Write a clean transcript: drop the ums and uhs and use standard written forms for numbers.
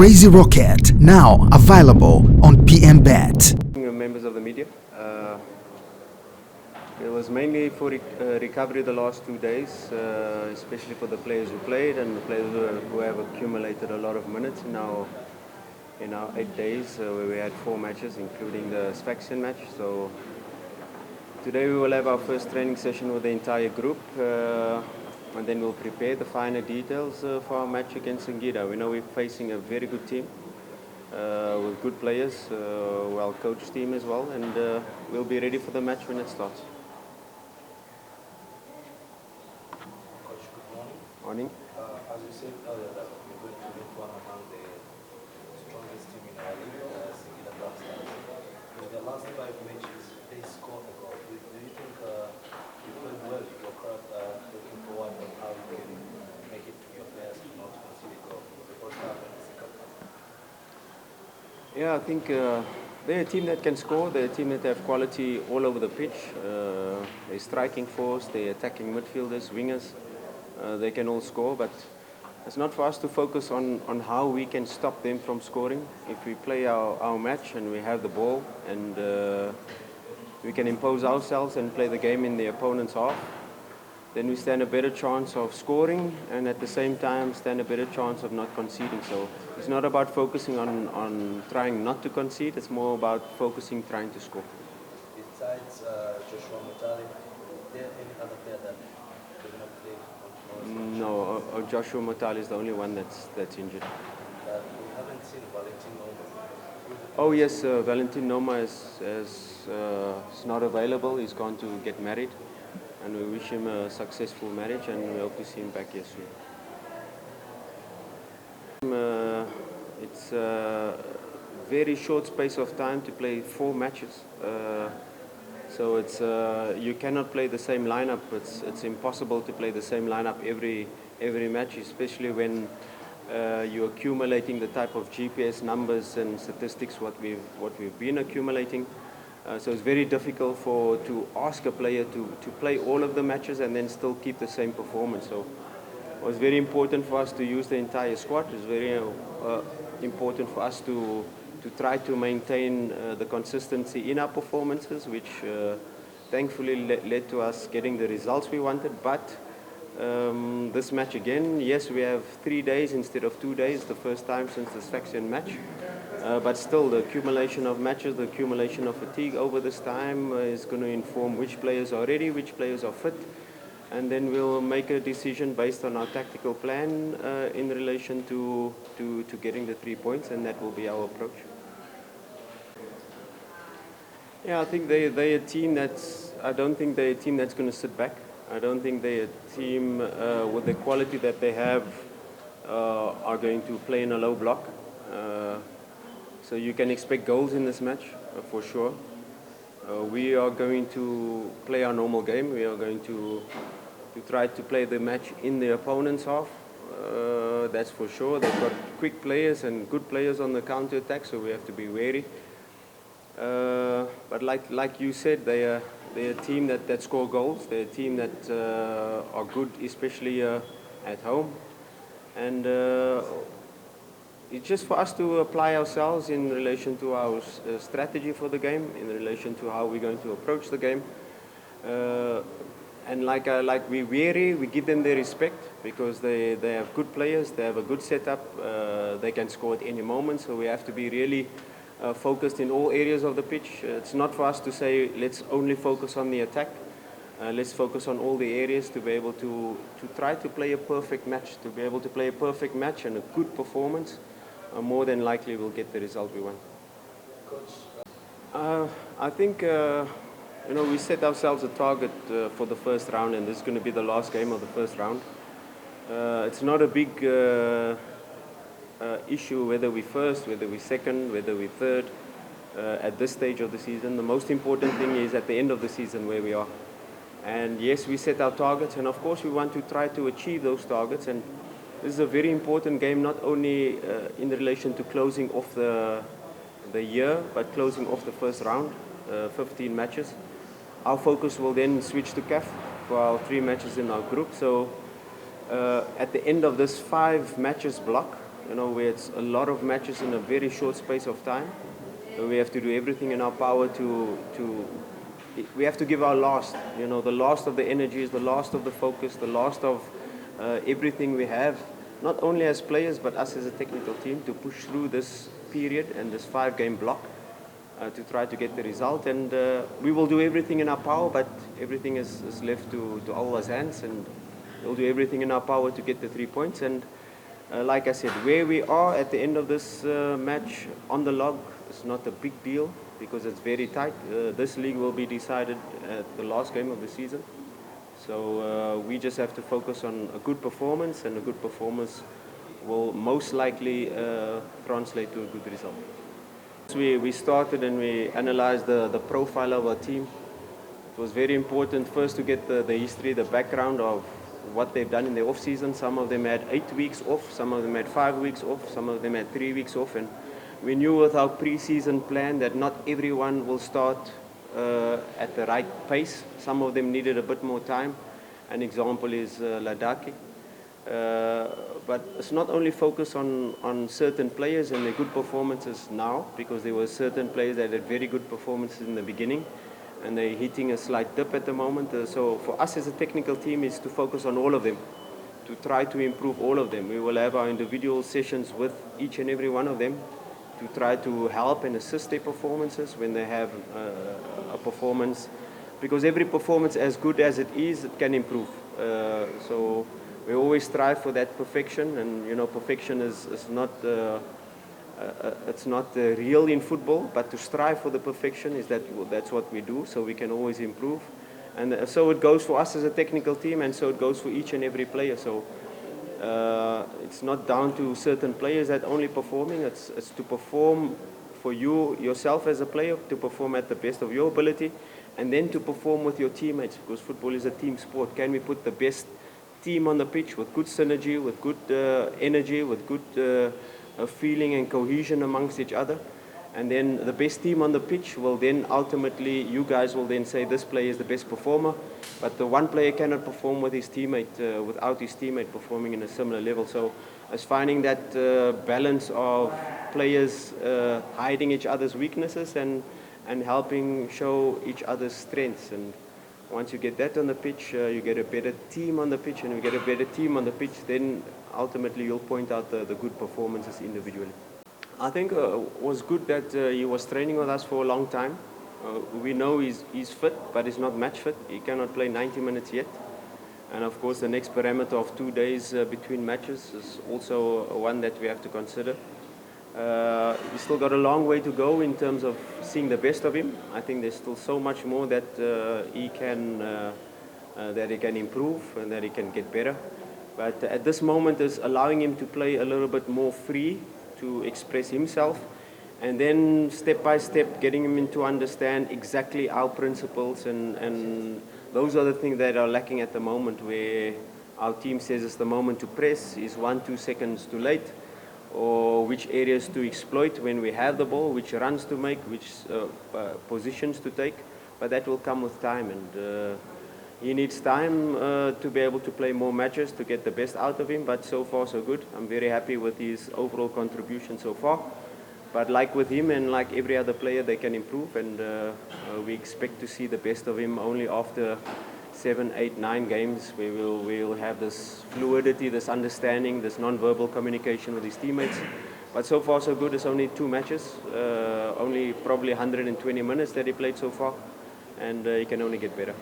Crazy Rocket, now available on PMBET. Members of the media. It was mainly for recovery the last 2 days, especially for the players who played and the players who have accumulated a lot of minutes in our 8 days, where we had 4 matches, including the Sfaxien match. So today we will have our first training session with the entire group, and then we'll prepare the finer details for our match against Singida. We know we're facing a very good team with good players, well-coached team as well, and we'll be ready for the match when it starts. Coach, good morning. Morning. As you said earlier, that you're going to meet one among the strongest team in our league, Singida Black Stars. In the last 5 matches, they scored a goal. Do you think you played well in your crowd, looking forward on how you can make it to your players to not concede a goal for the first half and the second half? Yeah, I think they're a team that can score. They're a team that have quality all over the pitch. They're striking force, they're attacking midfielders, wingers. They can all score, but it's not for us to focus on how we can stop them from scoring. If we play our match and we have the ball and we can impose ourselves and play the game in the opponent's half, then we stand a better chance of scoring and at the same time stand a better chance of not conceding. So it's not about focusing on trying not to concede, it's more about focusing trying to score. Besides Joshua Mutale, is there any other player that did not play on tomorrow's match? No, Joshua Motale is the only one that's injured. We haven't seen Valentin Noma. Oh yes, Valentin Noma is not available. He's gone to get married, and we wish him a successful marriage, and we hope to see him back here soon. It's a very short space of time to play 4 matches. So it's you cannot play the same lineup. It's impossible to play the same lineup every match, especially when you're accumulating the type of GPS numbers and statistics what we've been accumulating. So it's very difficult to ask a player to play all of the matches and then still keep the same performance. So it was very important for us to use the entire squad. It's very important for us to try to maintain the consistency in our performances, which thankfully led to us getting the results we wanted. But this match again, yes, we have 3 days instead of 2 days, the first time since the Sfaxien match. But still, the accumulation of matches, the accumulation of fatigue over this time is going to inform which players are ready, which players are fit. And then we'll make a decision based on our tactical plan in relation to getting the 3 points, and that will be our approach. Yeah, I think they're a team I don't think they're a team that's going to sit back. I don't think they're a team with the quality that they have are going to play in a low block. So you can expect goals in this match, for sure. We are going to play our normal game. We are going to try to play the match in the opponent's half. That's for sure. They've got quick players and good players on the counter-attack, so we have to be wary. But like you said, they're a team that score goals. They're a team that are good, especially at home. And it's just for us to apply ourselves in relation to our strategy for the game, in relation to how we're going to approach the game. And like we're wary, we give them their respect because they have good players, they have a good setup, they can score at any moment, so we have to be really focused in all areas of the pitch. It's not for us to say, let's only focus on the attack. Let's focus on all the areas to be able to try to play a perfect match. To be able to play a perfect match and a good performance, more than likely we'll get the result we want. Coach, I think we set ourselves a target for the first round, and this is going to be the last game of the first round. It's not a big issue whether we're first, whether we're second, whether we're third at this stage of the season. The most important thing is at the end of the season where we are. And yes, we set our targets, and of course we want to try to achieve those targets. And this is a very important game, not only in relation to closing off the year, but closing off the first round, 15 matches. Our focus will then switch to CAF for our 3 matches in our group. So at the end of this 5 matches block, you know, where it's a lot of matches in a very short space of time. So we have to do everything in our power we have to give our last, you know, the last of the energies, the last of the focus, the last of everything we have, not only as players, but us as a technical team, to push through this period and this 5-game block to try to get the result. And we will do everything in our power, but everything is left to Allah's hands, and we'll do everything in our power to get the 3 points. And like I said, where we are at the end of this match on the log is not a big deal because it's very tight. This league will be decided at the last game of the season. So we just have to focus on a good performance, and a good performance will most likely translate to a good result. We started and we analyzed the profile of our team. It was very important first to get the history, the background of what they've done in the off-season. Some of them had 8 weeks off, some of them had 5 weeks off, some of them had 3 weeks off. And we knew with our pre-season plan that not everyone will start at the right pace. Some of them needed a bit more time. An example is Dakika. But it's not only focus on certain players and their good performances now, because there were certain players that had very good performances in the beginning, and they're hitting a slight dip at the moment. So for us as a technical team is to focus on all of them, to try to improve all of them. We will have our individual sessions with each and every one of them to try to help and assist their performances when they have a performance, because every performance, as good as it can improve. So we always strive for that perfection, and you know, perfection is not it's not real in football, but to strive for the perfection that's what we do, so we can always improve. And so it goes for us as a technical team, and so it goes for each and every player. So it's not down to certain players that only performing. It's to perform for yourself as a player, to perform at the best of your ability, and then to perform with your teammates, because football is a team sport. Can we put the best team on the pitch with good synergy, with good energy, with good feeling and cohesion amongst each other? And then the best team on the pitch will then ultimately, you guys will then say this player is the best performer, but the one player cannot perform with his teammate without his teammate performing in a similar level. So it's finding that balance of players hiding each other's weaknesses and helping show each other's strengths. And once you get that on the pitch, you get a better team on the pitch, and you get a better team on the pitch, then ultimately you'll point out the good performances individually. I think it was good that he was training with us for a long time. We know he's fit, but he's not match fit. He cannot play 90 minutes yet. And of course the next parameter of 2 days between matches is also one that we have to consider. He's still got a long way to go in terms of seeing the best of him. I think there's still so much more that he can improve and that he can get better. But at this moment is allowing him to play a little bit more free, to express himself, and then step by step getting him to understand exactly our principles, and those are the things that are lacking at the moment, where our team says it's the moment to press, is 1-2 seconds too late, or which areas to exploit when we have the ball, which runs to make, which positions to take. But that will come with time, and he needs time to be able to play more matches to get the best out of him. But so far so good. I'm very happy with his overall contribution so far. But like with him and like every other player, they can improve, and we expect to see the best of him only after 7, 8, 9 games. We will have this fluidity, this understanding, this non-verbal communication with his teammates. But so far so good. It's only 2 matches, only probably 120 minutes that he played so far, and he can only get better.